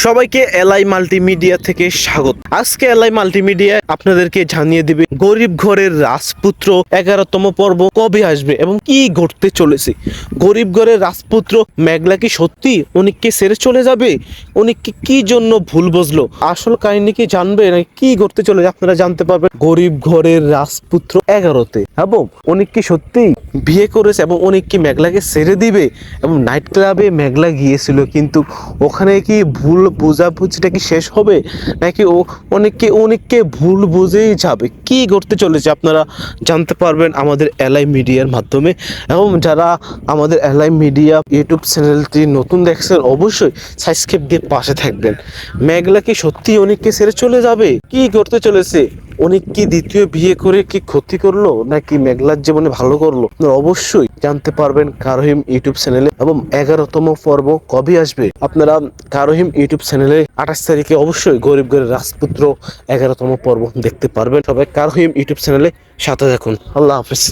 সবাইকে LI multimedia থেকে স্বাগত। আজকে এলআই মাল্টিমিডিয়া আপনাদেরকে জানিয়ে দিবে গরিব ঘরের রাজপুত্র 11তম পর্ব কবে আসবে এবং কি ঘটতে চলেছে। গরিব ঘরের রাজপুত্র মেঘলা কি সত্যি অনিককে ছেড়ে চলে যাবে? অনিককে কি জন্য ভুল বুঝলো, আসল কাহিনী কি জানবে না কি ঘটতে চলেছে আপনারা জানতে পারবেন গরিব ঘরের রাজপুত্র 11তে। এবং অনিক কি সত্যি বিয়ে করেছে এবং অনিক কি মেঘলাকে ছেড়ে দিবে? এবং নাইট ক্লাবে মেঘলা গিয়েছিল, কিন্তু ওখানে কি ভুল বোঝাবুঝিটা কি শেষ হবে নাকি ও অনেককে ভুল বুঝেই যাবে? কি ঘটতে চলেছে আপনারা জানতে পারবেন আমাদের এলআই মিডিয়ার মাধ্যমে। এবং যারা আমাদের এলআই মিডিয়া ইউটিউব চ্যানেলটি নতুন দেখছেন অবশ্যই সাবস্ক্রাইব দিয়ে পাশে থাকবেন। মেঘলা কি সত্যি অনেককে ছেড়ে চলে যাবে? কি ঘটতে চলেছে? অনেক কি দ্বিতীয় বিয়ে করে কি ক্ষতি করলো নাকি মেঘলার জীবনে ভালো করলো? অবশ্যই জানতে পারবেন কারহিম ইউটিউব চ্যানেলে। এবং 11তম পর্ব কবে আসবে আপনারা কারহিম ইউটিউব চ্যানেলে 28 তারিখে অবশ্যই গরিব ঘরের রাজপুত্র 11তম পর্ব দেখতে পারবেন। সবাই কারহিম ইউটিউব চ্যানেলে সাথে থাকুন। আল্লাহ হাফেজ।